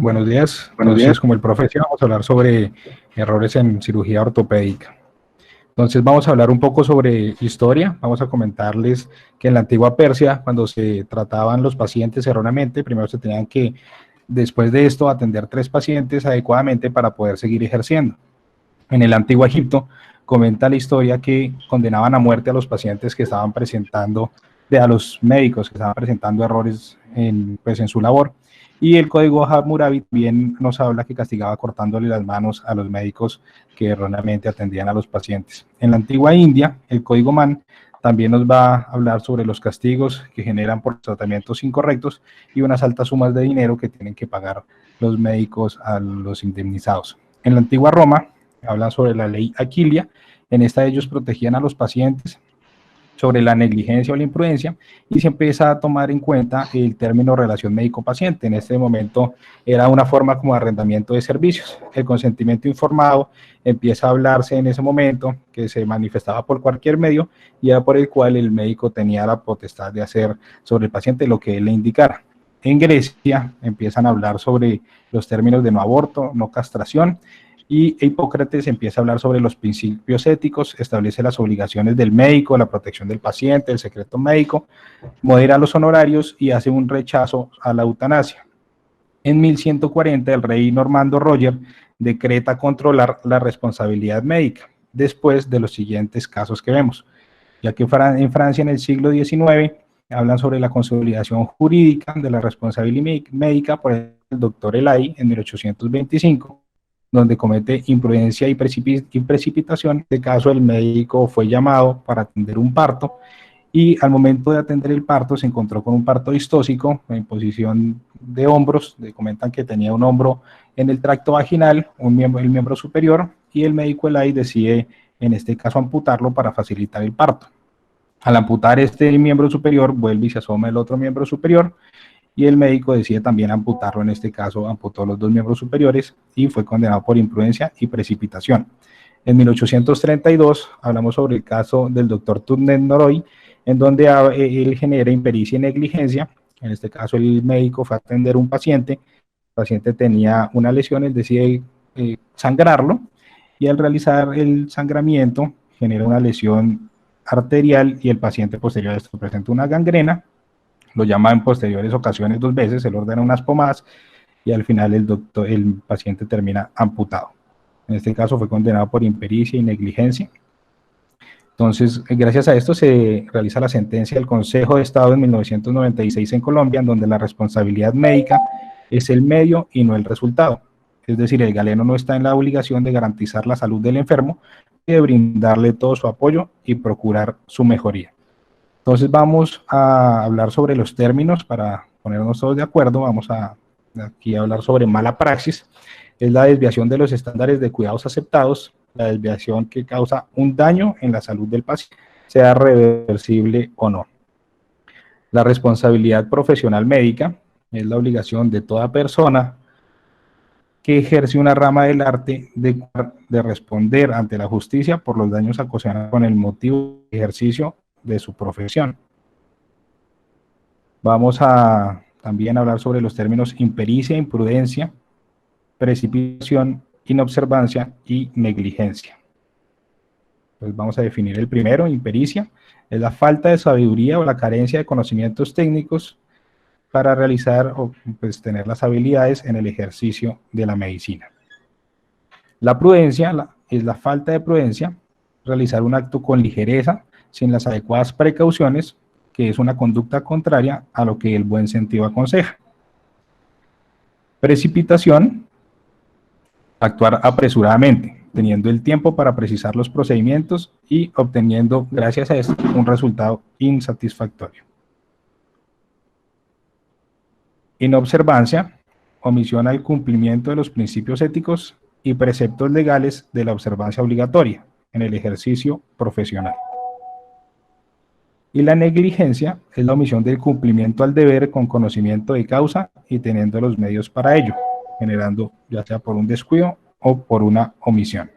Buenos días. Buenos días. Entonces, como el profe decía, vamos a hablar sobre errores en cirugía ortopédica. Entonces, vamos a hablar un poco sobre historia. Vamos a comentarles que en la antigua Persia, cuando se trataban los pacientes erróneamente, primero se tenían que, después de esto, atender 3 pacientes adecuadamente para poder seguir ejerciendo. En el antiguo Egipto, comenta la historia que condenaban a muerte a los pacientes que estaban presentando, a los médicos que estaban presentando errores en su labor. Y el código Hammurabi también nos habla que castigaba cortándole las manos a los médicos que erróneamente atendían a los pacientes. En la antigua India, el código Mann también nos va a hablar sobre los castigos que generan por tratamientos incorrectos y unas altas sumas de dinero que tienen que pagar los médicos a los indemnizados. En la antigua Roma, hablan sobre la ley Aquilia. En esta ellos protegían a los pacientes sobre la negligencia o la imprudencia y se empieza a tomar en cuenta el término relación médico-paciente. En este momento era una forma como de arrendamiento de servicios. El consentimiento informado empieza a hablarse en ese momento, que se manifestaba por cualquier medio y era por el cual el médico tenía la potestad de hacer sobre el paciente lo que él le indicara. En Grecia empiezan a hablar sobre los términos de no aborto, no castración, y Hipócrates empieza a hablar sobre los principios éticos, establece las obligaciones del médico, la protección del paciente, el secreto médico, modera los honorarios y hace un rechazo a la eutanasia. En 1140 el rey Normando Roger decreta controlar la responsabilidad médica, después de los siguientes casos que vemos, ya que en Francia en el siglo XIX hablan sobre la consolidación jurídica de la responsabilidad médica por el doctor Elay en 1825, donde comete imprudencia y precipitación. De caso, el médico fue llamado para atender un parto y al momento de atender el parto se encontró con un parto distóxico en posición de hombros. Le comentan que tenía un hombro en el tracto vaginal, el miembro superior, y el médico Elay decide, en este caso, amputarlo para facilitar el parto. Al amputar este miembro superior, vuelve y se asoma el otro miembro superior, y el médico decide también amputarlo. En este caso amputó los 2 miembros superiores y fue condenado por imprudencia y precipitación. En 1832 hablamos sobre el caso del doctor Turnet Noroy, en donde él genera impericia y negligencia. En este caso el médico fue a atender a un paciente, el paciente tenía una lesión, él decide sangrarlo, y al realizar el sangramiento genera una lesión arterial y el paciente posterior a esto presenta una gangrena. Lo llama en posteriores ocasiones 2 veces, se le ordena unas pomadas y al final el paciente termina amputado. En este caso fue condenado por impericia y negligencia. Entonces, gracias a esto se realiza la sentencia del Consejo de Estado en 1996 en Colombia, en donde la responsabilidad médica es el medio y no el resultado. Es decir, el galeno no está en la obligación de garantizar la salud del enfermo y de brindarle todo su apoyo y procurar su mejoría. Entonces vamos a hablar sobre los términos para ponernos todos de acuerdo. Vamos a aquí a hablar sobre mala praxis. Es la desviación de los estándares de cuidados aceptados, la desviación que causa un daño en la salud del paciente, sea reversible o no. La responsabilidad profesional médica es la obligación de toda persona que ejerce una rama del arte de responder ante la justicia por los daños ocasionados con el motivo de ejercicio de su profesión. Vamos a también hablar sobre los términos impericia, imprudencia, precipitación, inobservancia y negligencia. Pues vamos a definir el primero. Impericia es la falta de sabiduría o la carencia de conocimientos técnicos para realizar o pues, tener las habilidades en el ejercicio de la medicina. La prudencia es la falta de prudencia, realizar un acto con ligereza, sin las adecuadas precauciones, que es una conducta contraria a lo que el buen sentido aconseja. Precipitación, actuar apresuradamente, teniendo el tiempo para precisar los procedimientos y obteniendo, gracias a esto, un resultado insatisfactorio. Inobservancia, omisión al cumplimiento de los principios éticos y preceptos legales de la observancia obligatoria en el ejercicio profesional. Y la negligencia es la omisión del cumplimiento al deber con conocimiento de causa y teniendo los medios para ello, generando ya sea por un descuido o por una omisión.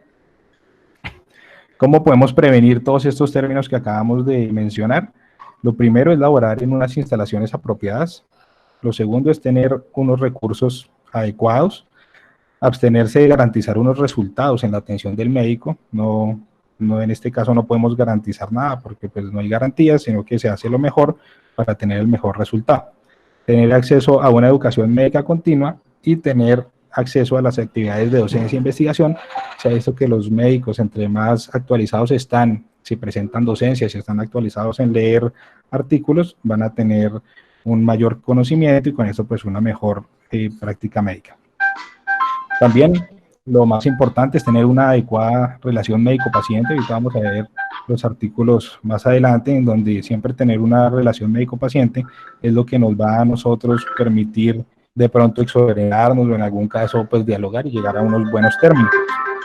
¿Cómo podemos prevenir todos estos términos que acabamos de mencionar? Lo primero es laborar en unas instalaciones apropiadas. Lo segundo es tener unos recursos adecuados, abstenerse de garantizar unos resultados en la atención del médico. No, en este caso no podemos garantizar nada porque pues no hay garantías, sino que se hace lo mejor para tener el mejor resultado. Tener acceso a una educación médica continua y tener acceso a las actividades de docencia e investigación. Se ha visto que los médicos, entre más actualizados están, si presentan docencia, si están actualizados en leer artículos, van a tener un mayor conocimiento y con eso pues una mejor práctica médica. También lo más importante es tener una adecuada relación médico-paciente. Ahorita vamos a ver los artículos más adelante, en donde siempre tener una relación médico-paciente es lo que nos va a nosotros permitir de pronto exonerarnos o en algún caso pues dialogar y llegar a unos buenos términos.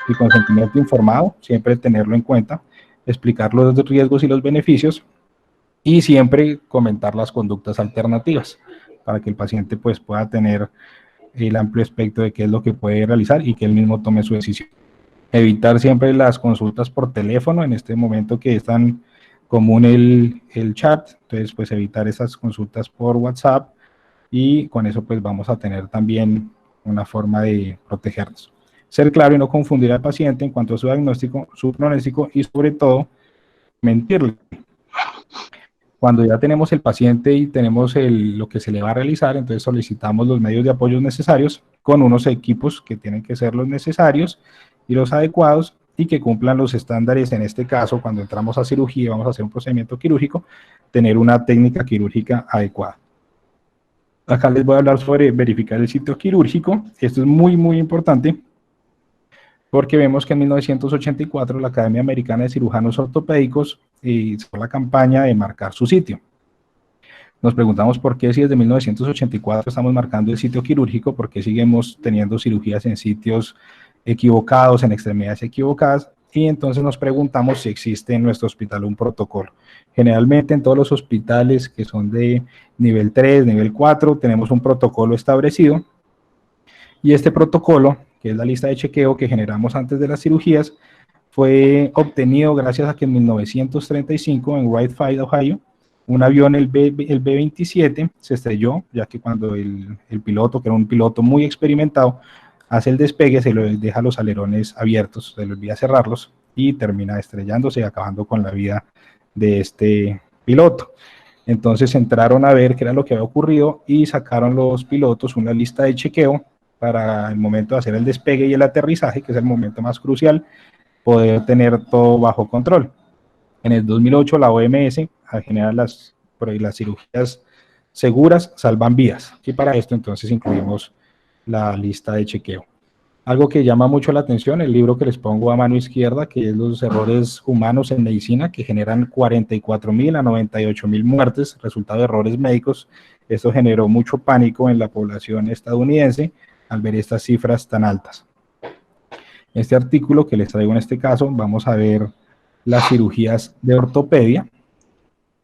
El consentimiento informado, siempre tenerlo en cuenta, explicar los riesgos y los beneficios y siempre comentar las conductas alternativas para que el paciente pues pueda tener el amplio espectro de qué es lo que puede realizar y que él mismo tome su decisión. Evitar siempre las consultas por teléfono, en este momento que es tan común el chat, entonces pues evitar esas consultas por WhatsApp y con eso pues vamos a tener también una forma de protegernos. Ser claro y no confundir al paciente en cuanto a su diagnóstico, su pronóstico y sobre todo mentirle. Cuando ya tenemos el paciente y tenemos lo que se le va a realizar, entonces solicitamos los medios de apoyo necesarios con unos equipos que tienen que ser los necesarios y los adecuados y que cumplan los estándares. En este caso, cuando entramos a cirugía y vamos a hacer un procedimiento quirúrgico, tener una técnica quirúrgica adecuada. Acá les voy a hablar sobre verificar el sitio quirúrgico. Esto es muy, muy importante porque vemos que en 1984 la Academia Americana de Cirujanos Ortopédicos hizo la campaña de marcar su sitio. Nos preguntamos por qué si desde 1984 estamos marcando el sitio quirúrgico, por qué seguimos teniendo cirugías en sitios equivocados, en extremidades equivocadas, y entonces nos preguntamos si existe en nuestro hospital un protocolo. Generalmente en todos los hospitales que son de nivel 3, nivel 4, tenemos un protocolo establecido, y este protocolo, que es la lista de chequeo que generamos antes de las cirugías, fue obtenido gracias a que en 1935 en Wright Field, Ohio, un avión, el B-27, se estrelló, ya que cuando el piloto, que era un piloto muy experimentado, hace el despegue, se le deja los alerones abiertos, se le olvida cerrarlos y termina estrellándose y acabando con la vida de este piloto. Entonces entraron a ver qué era lo que había ocurrido y sacaron los pilotos una lista de chequeo para el momento de hacer el despegue y el aterrizaje, que es el momento más crucial, poder tener todo bajo control. En el 2008 la OMS genera las cirugías seguras salvan vidas, y para esto entonces incluimos la lista de chequeo. Algo que llama mucho la atención, el libro que les pongo a mano izquierda, que es los errores humanos en medicina, que generan 44.000 a 98.000 muertes, resultado de errores médicos. Esto generó mucho pánico en la población estadounidense al ver estas cifras tan altas. Este artículo que les traigo en este caso, vamos a ver las cirugías de ortopedia.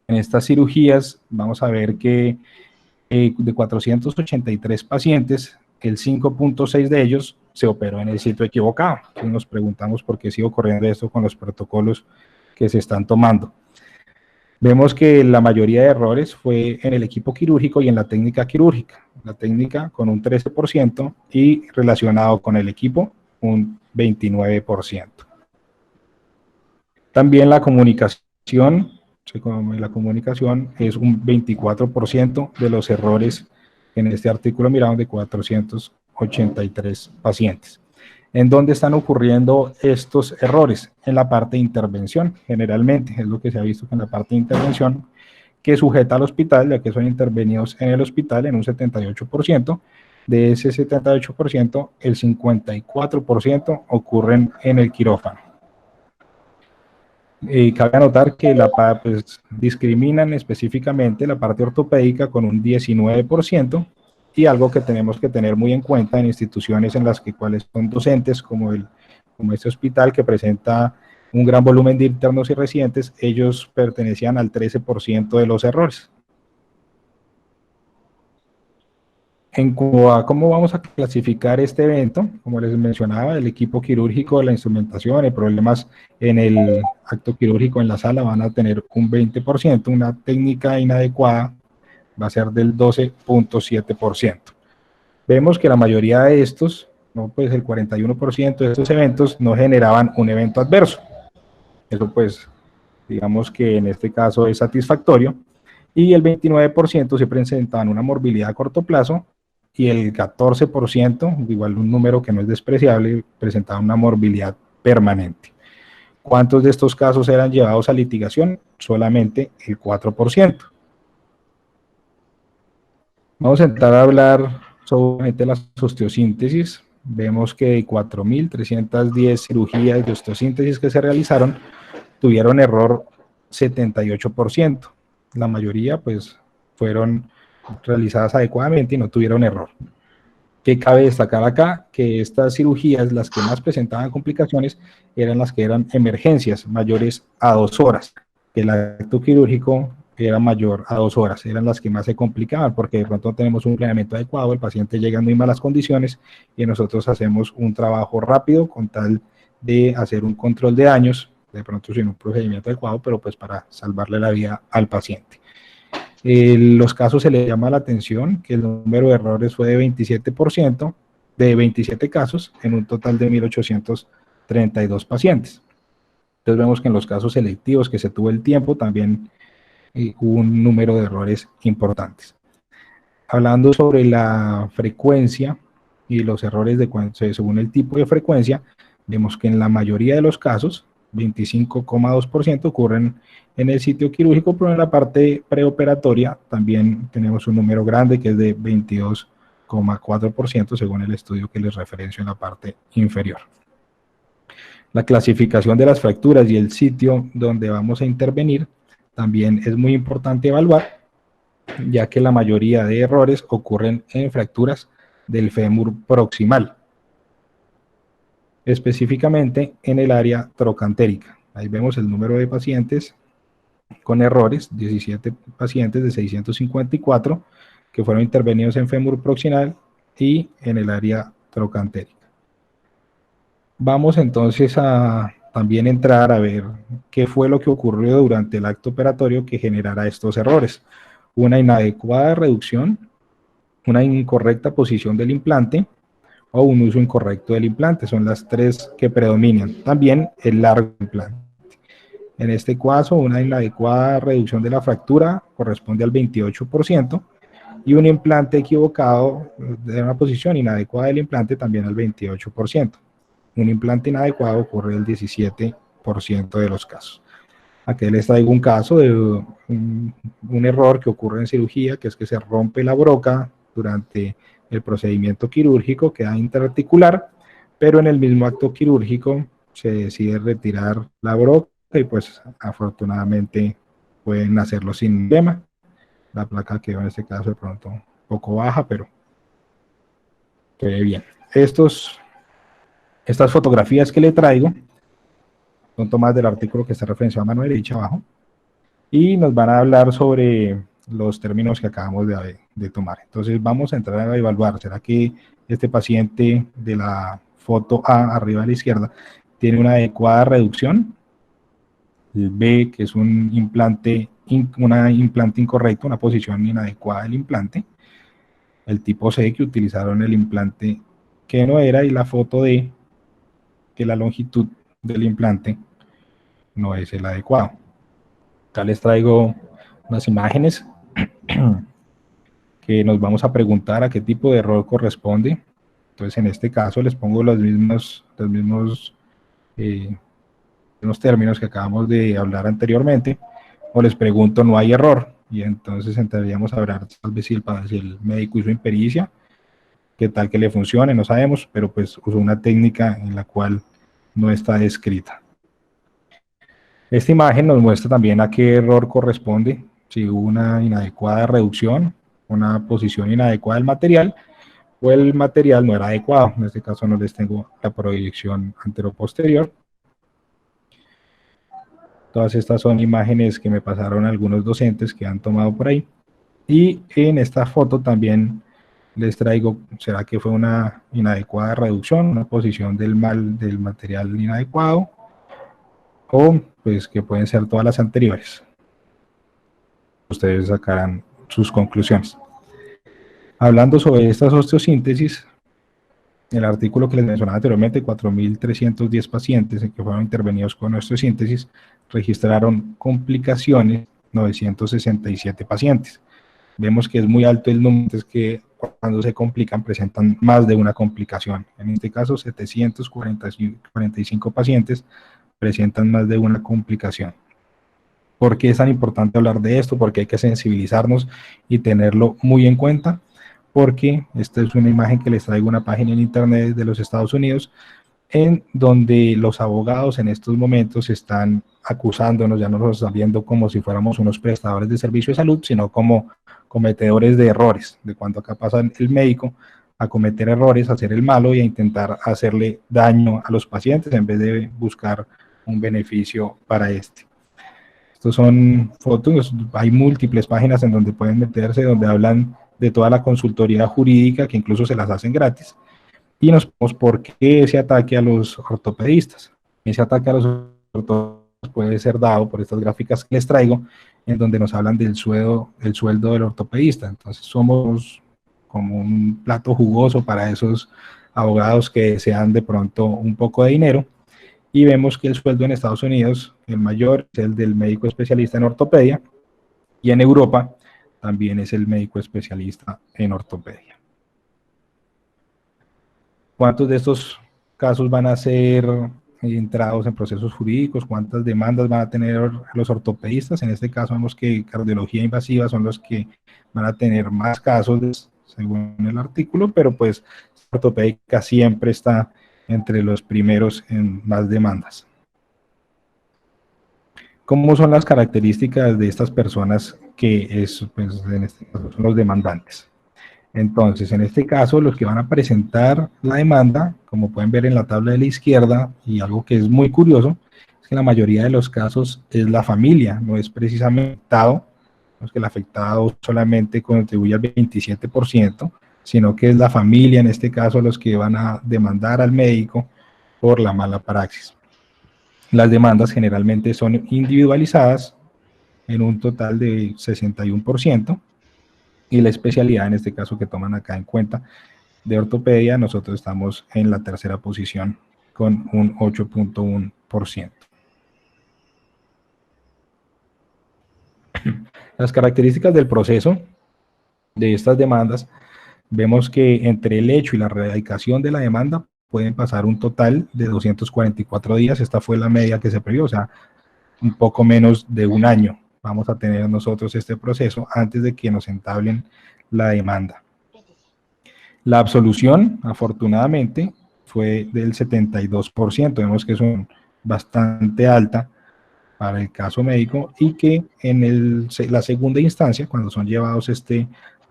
En estas cirugías vamos a ver que de 483 pacientes, el 5.6 de ellos se operó en el sitio equivocado. Entonces nos preguntamos por qué sigue ocurriendo esto con los protocolos que se están tomando. Vemos que la mayoría de errores fue en el equipo quirúrgico y en la técnica quirúrgica. La técnica con un 13% y relacionado con el equipo un 29%. También la comunicación es un 24% de los errores en este artículo mirado de 483 pacientes. ¿En dónde están ocurriendo estos errores? En la parte de intervención, generalmente, es lo que se ha visto en la parte de intervención, que sujeta al hospital, ya que son intervenidos en el hospital en un 78%. De ese 78%, el 54% ocurren en el quirófano. Cabe anotar que discriminan específicamente la parte ortopédica con un 19%, y algo que tenemos que tener muy en cuenta en instituciones en las cuales son docentes, como este hospital que presenta un gran volumen de internos y residentes, ellos pertenecían al 13% de los errores. En cuanto a cómo vamos a clasificar este evento, como les mencionaba, el equipo quirúrgico, la instrumentación, y problemas en el acto quirúrgico en la sala van a tener un 20%, una técnica inadecuada va a ser del 12.7%. Vemos que la mayoría de estos, no, pues el 41% de estos eventos no generaban un evento adverso. Eso pues, digamos que en este caso es satisfactorio. Y el 29% se presentaban una morbilidad a corto plazo y el 14%, igual un número que no es despreciable, presentaba una morbilidad permanente. ¿Cuántos de estos casos eran llevados a litigación? Solamente el 4%. Vamos a entrar a hablar sobre la osteosíntesis. Vemos que de 4.310 cirugías de osteosíntesis que se realizaron, tuvieron error 78%. La mayoría, pues, fueron realizadas adecuadamente y no tuvieron error. ¿Qué cabe destacar acá? Que estas cirugías, las que más presentaban complicaciones, eran las que eran emergencias mayores a 2 horas. El acto quirúrgico era mayor a 2 horas, eran las que más se complicaban, porque de pronto no tenemos un planeamiento adecuado, el paciente llega en muy malas condiciones y nosotros hacemos un trabajo rápido con tal de hacer un control de daños, de pronto sin un procedimiento adecuado, pero pues para salvarle la vida al paciente. Los casos se le llama la atención que el número de errores fue de 27%, de 27 casos en un total de 1.832 pacientes. Entonces vemos que en los casos selectivos que se tuvo el tiempo también hubo un número de errores importantes. Hablando sobre la frecuencia y los errores según el tipo de frecuencia, vemos que en la mayoría de los casos, 25,2% ocurren en el sitio quirúrgico, pero en la parte preoperatoria también tenemos un número grande que es de 22,4% según el estudio que les referencio en la parte inferior. La clasificación de las fracturas y el sitio donde vamos a intervenir también es muy importante evaluar, ya que la mayoría de errores ocurren en fracturas del fémur proximal, específicamente en el área trocantérica. Ahí vemos el número de pacientes con errores, 17 pacientes de 654 que fueron intervenidos en fémur proximal y en el área trocantérica. Vamos entonces a también entrar a ver qué fue lo que ocurrió durante el acto operatorio que generara estos errores. Una inadecuada reducción, una incorrecta posición del implante o un uso incorrecto del implante. Son las tres que predominan. También el largo implante. En este caso, una inadecuada reducción de la fractura corresponde al 28% y un implante equivocado de una posición inadecuada del implante también al 28%. Un implante inadecuado ocurre el 17% de los casos. Aquí les traigo un caso de un error que ocurre en cirugía, que es que se rompe la broca durante el procedimiento quirúrgico, queda interarticular, pero en el mismo acto quirúrgico se decide retirar la broca y pues afortunadamente pueden hacerlo sin problema. La placa quedó en este caso de pronto un poco baja, pero quede bien. Estas fotografías que le traigo son tomadas del artículo que está referenciado a mano derecha abajo y nos van a hablar sobre los términos que acabamos de tomar. Entonces vamos a entrar a evaluar, ¿será que este paciente de la foto A arriba a la izquierda tiene una adecuada reducción? El B, que es un implante incorrecto, una posición inadecuada del implante. El tipo C, que utilizaron el implante que no era, y la foto D, que la longitud del implante no es el adecuado. Acá les traigo unas imágenes que nos vamos a preguntar a qué tipo de error corresponde. Entonces, en este caso, les pongo los mismos términos que acabamos de hablar anteriormente, o les pregunto, no hay error, y entonces entraríamos a hablar tal vez si el médico hizo impericia, qué tal que le funcione, no sabemos, pero pues usó una técnica en la cual no está descrita. Esta imagen nos muestra también a qué error corresponde, si hubo una inadecuada reducción, una posición inadecuada del material, o el material no era adecuado. En este caso no les tengo la proyección antero-posterior. Todas estas son imágenes que me pasaron algunos docentes que han tomado por ahí. Y en esta foto también les traigo, ¿será que fue una inadecuada reducción, una posición del material inadecuado? O pues que pueden ser todas las anteriores. Ustedes sacarán sus conclusiones. Hablando sobre estas osteosíntesis, el artículo que les mencionaba anteriormente, 4.310 pacientes que fueron intervenidos con osteosíntesis registraron complicaciones, 967 pacientes. Vemos que es muy alto el número, es que cuando se complican presentan más de una complicación. En este caso, 745 pacientes presentan más de una complicación. ¿Por qué es tan importante hablar de esto? Porque hay que sensibilizarnos y tenerlo muy en cuenta, porque esta es una imagen que les traigo, una página en internet de los Estados Unidos, en donde los abogados en estos momentos están acusándonos, ya no nos están viendo como si fuéramos unos prestadores de servicio de salud, sino como cometedores de errores, de cuando acá pasa el médico a cometer errores, a hacer el malo y a intentar hacerle daño a los pacientes en vez de buscar un beneficio para este. Estos son fotos, hay múltiples páginas en donde pueden meterse, donde hablan de toda la consultoría jurídica, que incluso se las hacen gratis, y nos vemos por qué ese ataque a los ortopedistas. Ese ataque a los ortopedistas puede ser dado por estas gráficas que les traigo, en donde nos hablan del sueldo del ortopedista. Entonces somos como un plato jugoso para esos abogados que desean de pronto un poco de dinero, y vemos que el sueldo en Estados Unidos, el mayor, es el del médico especialista en ortopedia, y en Europa también es el médico especialista en ortopedia. ¿Cuántos de estos casos van a ser entrados en procesos jurídicos? ¿Cuántas demandas van a tener los ortopedistas? En este caso vemos que cardiología invasiva son los que van a tener más casos según el artículo, pero pues ortopédica siempre está entre los primeros en más demandas. ¿Cómo son las características de estas personas que pues, en este caso son los demandantes? Entonces, en este caso, los que van a presentar la demanda, como pueden ver en la tabla de la izquierda, y algo que es muy curioso, es que la mayoría de los casos es la familia, no es precisamente el afectado, no es que el afectado solamente contribuye al 27%, sino que es la familia, en este caso, los que van a demandar al médico por la mala praxis. Las demandas generalmente son individualizadas en un total de 61%, y la especialidad, en este caso que toman acá en cuenta, de ortopedia, nosotros estamos en la tercera posición con un 8.1%. Las características del proceso de estas demandas, vemos que entre el hecho y la erradicación de la demanda pueden pasar un total de 244 días. Esta fue la media que se previó, o sea, un poco menos de un año vamos a tener nosotros este proceso antes de que nos entablen la demanda. La absolución, afortunadamente, fue del 72%. Vemos que es bastante alta para el caso médico, y que en la segunda instancia, cuando son llevados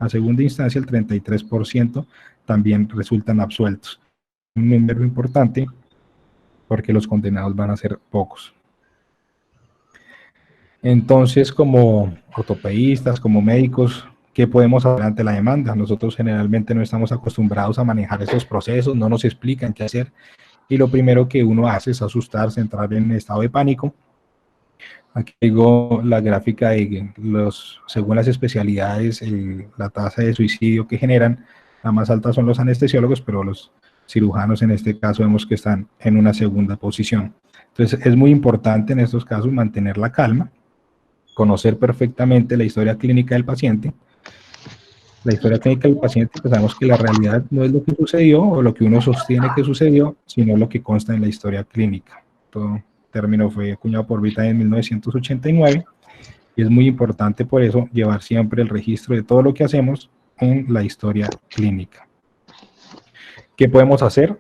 a segunda instancia, el 33% también resultan absueltos. Un número importante porque los condenados van a ser pocos. Entonces, como ortopedistas, como médicos, ¿qué podemos hacer ante la demanda? Nosotros generalmente no estamos acostumbrados a manejar esos procesos, no nos explican qué hacer, y lo primero que uno hace es asustarse, entrar en estado de pánico. Aquí digo la gráfica de según las especialidades, la tasa de suicidio que generan. La más alta son los anestesiólogos, pero los cirujanos en este caso vemos que están en una segunda posición. Entonces es muy importante en estos casos mantener la calma, conocer perfectamente la historia clínica del paciente. La historia clínica del paciente, pues sabemos que la realidad no es lo que sucedió o lo que uno sostiene que sucedió, sino lo que consta en la historia clínica. Todo término fue acuñado por Vita en 1989, y es muy importante por eso llevar siempre el registro de todo lo que hacemos en la historia clínica. ¿Qué podemos hacer?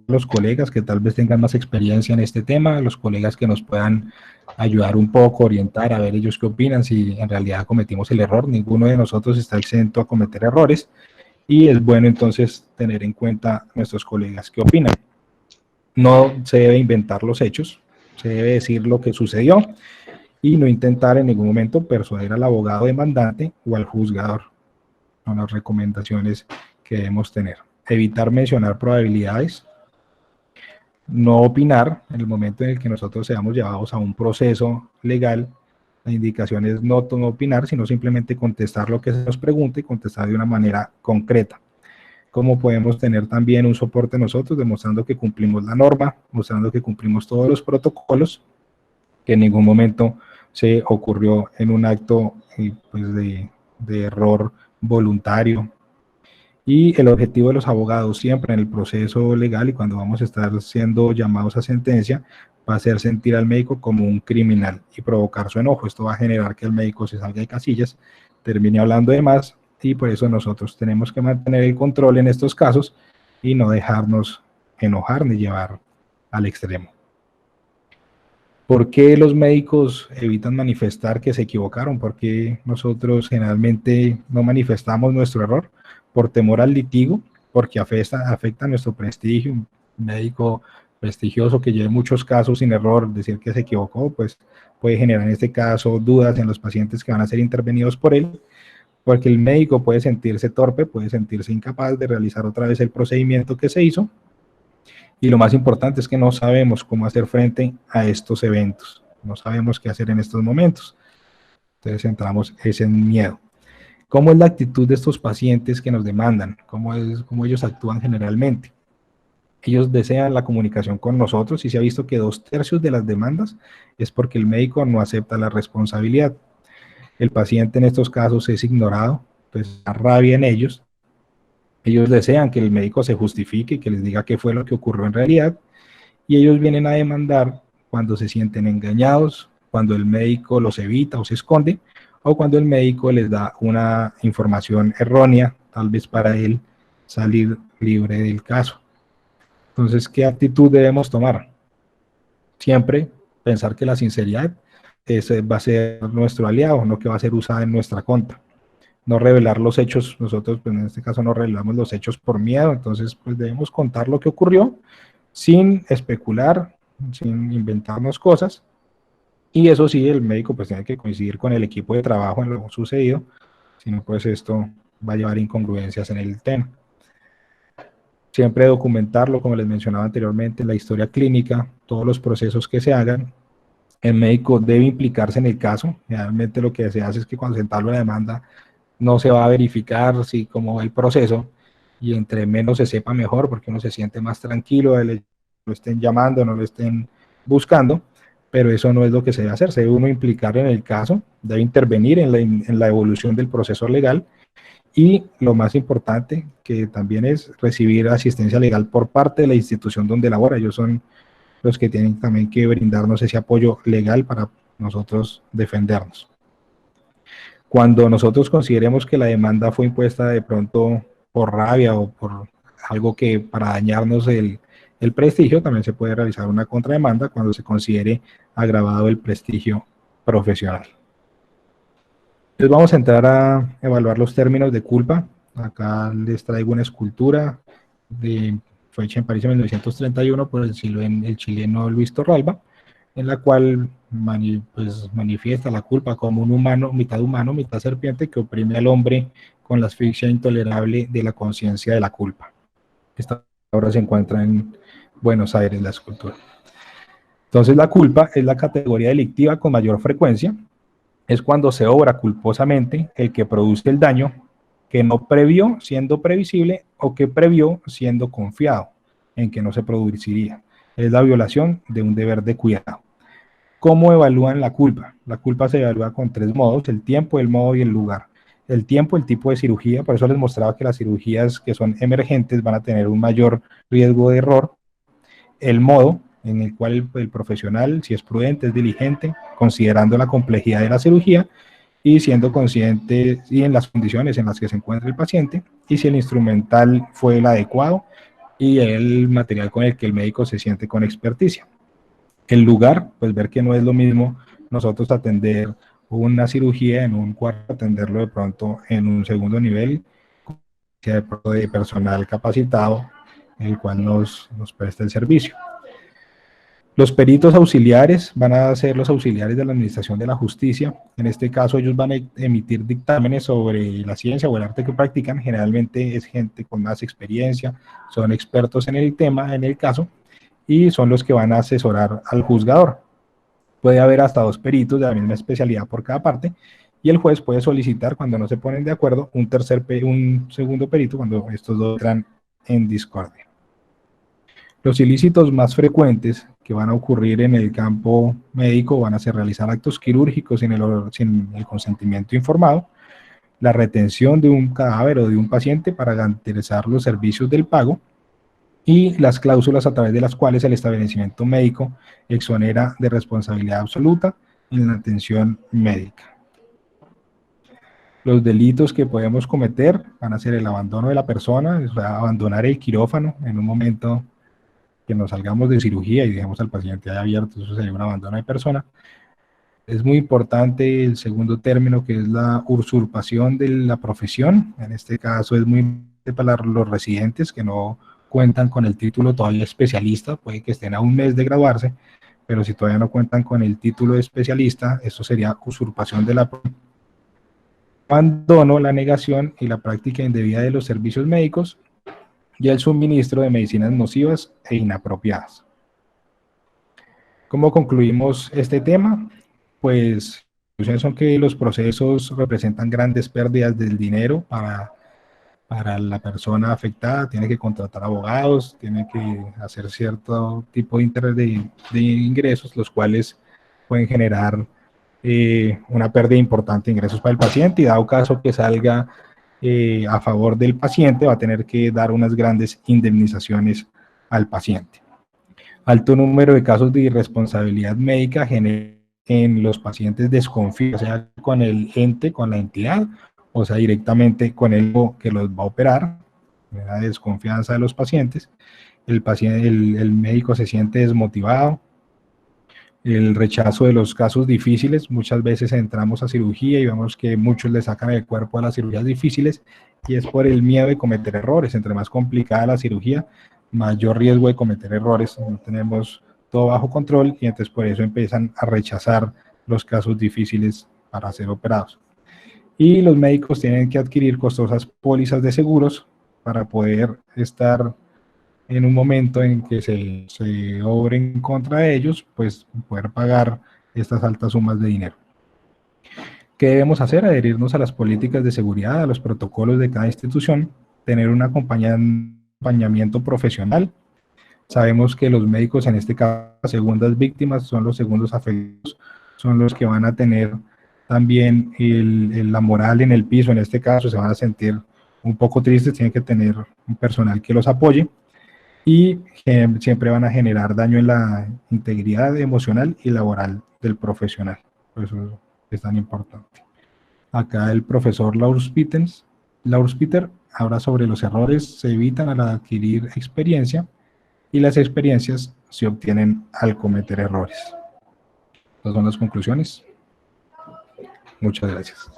Los colegas que tal vez tengan más experiencia en este tema, los colegas que nos puedan ayudar un poco, orientar, a ver ellos qué opinan, si en realidad cometimos el error. Ninguno de nosotros está exento a cometer errores, y es bueno entonces tener en cuenta nuestros colegas qué opinan. No se debe inventar los hechos, se debe decir lo que sucedió y no intentar en ningún momento persuadir al abogado demandante o al juzgador. Son las recomendaciones que debemos tener. Evitar mencionar probabilidades, no opinar en el momento en el que nosotros seamos llevados a un proceso legal, La indicación es no opinar, sino simplemente contestar lo que se nos pregunte y contestar de una manera concreta. Como podemos tener también un soporte nosotros, demostrando que cumplimos la norma, mostrando que cumplimos todos los protocolos, que en ningún momento se ocurrió en un acto pues de error voluntario. Y el objetivo de los abogados siempre en el proceso legal y cuando vamos a estar siendo llamados a sentencia va a ser sentir al médico como un criminal y provocar su enojo. Esto va a generar que el médico se salga de casillas, termine hablando de más, y por eso nosotros tenemos que mantener el control en estos casos y no dejarnos enojar ni llevar al extremo. ¿Por qué los médicos evitan manifestar que se equivocaron? ¿Por qué nosotros generalmente no manifestamos nuestro error? Por temor al litigo, porque afecta nuestro prestigio. Un médico prestigioso que lleve muchos casos sin error, decir que se equivocó, pues puede generar en este caso dudas en los pacientes que van a ser intervenidos por él, porque el médico puede sentirse torpe, puede sentirse incapaz de realizar otra vez el procedimiento que se hizo, y lo más importante es que no sabemos cómo hacer frente a estos eventos, no sabemos qué hacer en estos momentos. Entonces entramos en miedo. ¿Cómo es la actitud de estos pacientes que nos demandan? ¿Cómo ellos actúan generalmente? Ellos desean la comunicación con nosotros y se ha visto que 2/3 de las demandas es porque el médico no acepta la responsabilidad. El paciente en estos casos es ignorado, pues da rabia en ellos. Ellos desean que el médico se justifique, que les diga qué fue lo que ocurrió en realidad, y ellos vienen a demandar cuando se sienten engañados, cuando el médico los evita o se esconde, o cuando el médico les da una información errónea, tal vez para él salir libre del caso. Entonces, ¿qué actitud debemos tomar? Siempre pensar que la sinceridad va a ser nuestro aliado, no que va a ser usada en nuestra contra. No revelar los hechos, nosotros pues, en este caso no revelamos los hechos por miedo, entonces pues debemos contar lo que ocurrió sin especular, sin inventarnos cosas, y eso sí, el médico pues tiene que coincidir con el equipo de trabajo en lo sucedido, si no pues esto va a llevar incongruencias en el tema. Siempre documentarlo, como les mencionaba anteriormente, la historia clínica, todos los procesos que se hagan. El médico debe implicarse en el caso. Realmente lo que se hace es que cuando se entabla la demanda no se va a verificar si como el proceso, y entre menos se sepa mejor, porque uno se siente más tranquilo de que lo estén llamando, no lo estén buscando, pero eso no es lo que se debe hacer. Se debe uno implicar en el caso, debe intervenir en la evolución del proceso legal, y lo más importante, que también es recibir asistencia legal por parte de la institución donde labora. Ellos son los que tienen también que brindarnos ese apoyo legal para nosotros defendernos. Cuando nosotros consideremos que la demanda fue impuesta de pronto por rabia o por algo que para dañarnos el prestigio, también se puede realizar una contrademanda cuando se considere agravado el prestigio profesional. Entonces vamos a entrar a evaluar los términos de culpa. Acá les traigo una escultura fue hecha en París en 1931 por el chileno Luis Torralba, en la cual pues, manifiesta la culpa como un humano, mitad serpiente, que oprime al hombre con la asfixia intolerable de la conciencia de la culpa. Esta obra se encuentra en Buenos Aires, la escultura. Entonces la culpa es la categoría delictiva con mayor frecuencia. Es cuando se obra culposamente el que produce el daño que no previó siendo previsible o que previó siendo confiado en que no se produciría. Es la violación de un deber de cuidado. ¿Cómo evalúan la culpa? La culpa se evalúa con 3 modos: el tiempo, el modo y el lugar. El tiempo, el tipo de cirugía, por eso les mostraba que las cirugías que son emergentes van a tener un mayor riesgo de error. El modo, en el cual el profesional, si es prudente, es diligente, considerando la complejidad de la cirugía y siendo consciente y en las condiciones en las que se encuentra el paciente, y si el instrumental fue el adecuado y el material con el que el médico se siente con experticia. El lugar, pues ver que no es lo mismo nosotros atender una cirugía en un cuarto, atenderlo de pronto en un segundo nivel, de personal capacitado, el cual nos presta el servicio. Los peritos auxiliares van a ser los auxiliares de la Administración de la Justicia. En este caso, ellos van a emitir dictámenes sobre la ciencia o el arte que practican. Generalmente es gente con más experiencia, son expertos en el tema, en el caso, y son los que van a asesorar al juzgador. Puede haber hasta 2 peritos de la misma especialidad por cada parte, y el juez puede solicitar, cuando no se ponen de acuerdo, un segundo perito cuando estos dos entran en discordia. Los ilícitos más frecuentes que van a ocurrir en el campo médico van a ser realizar actos quirúrgicos sin el consentimiento informado, la retención de un cadáver o de un paciente para garantizar los servicios del pago, y las cláusulas a través de las cuales el establecimiento médico exonera de responsabilidad absoluta en la atención médica. Los delitos que podemos cometer van a ser el abandono de la persona, o sea, abandonar el quirófano en un momento que nos salgamos de cirugía y dejemos al paciente ahí abierto, eso sería un abandono de persona. Es muy importante el segundo término, que es la usurpación de la profesión. En este caso es muy importante para los residentes que no cuentan con el título todavía especialista, puede que estén a un mes de graduarse, pero si todavía no cuentan con el título de especialista, esto sería usurpación de la profesión. Abandono, la negación y la práctica indebida de los servicios médicos y el suministro de medicinas nocivas e inapropiadas. ¿Cómo concluimos este tema? Pues son que los procesos representan grandes pérdidas del dinero para la persona afectada, tiene que contratar abogados, tiene que hacer cierto tipo de ingresos, los cuales pueden generar una pérdida importante de ingresos para el paciente, y dado caso que salga a favor del paciente, va a tener que dar unas grandes indemnizaciones al paciente. Alto número de casos de irresponsabilidad médica genera en los pacientes desconfío, sea con el ente, con la entidad, o sea directamente con el que los va a operar, la desconfianza de los pacientes. El médico se siente desmotivado, el rechazo de los casos difíciles. Muchas veces entramos a cirugía y vemos que muchos le sacan el cuerpo a las cirugías difíciles, y es por el miedo de cometer errores. Entre más complicada la cirugía, mayor riesgo de cometer errores, no tenemos todo bajo control, y entonces por eso empiezan a rechazar los casos difíciles para ser operados. Y los médicos tienen que adquirir costosas pólizas de seguros para poder estar en un momento en que se obre en contra de ellos, pues poder pagar estas altas sumas de dinero. ¿Qué debemos hacer? Adherirnos a las políticas de seguridad, a los protocolos de cada institución, tener un acompañamiento profesional. Sabemos que los médicos, en este caso, las segundas víctimas, son los segundos afectados, son los que van a tener también la moral en el piso. En este caso se van a sentir un poco tristes, tienen que tener un personal que los apoye, y siempre van a generar daño en la integridad emocional y laboral del profesional. Por eso es tan importante. Acá el profesor Laurspiter habla sobre los errores se evitan al adquirir experiencia, y las experiencias se obtienen al cometer errores. Estas son las conclusiones. Muchas gracias.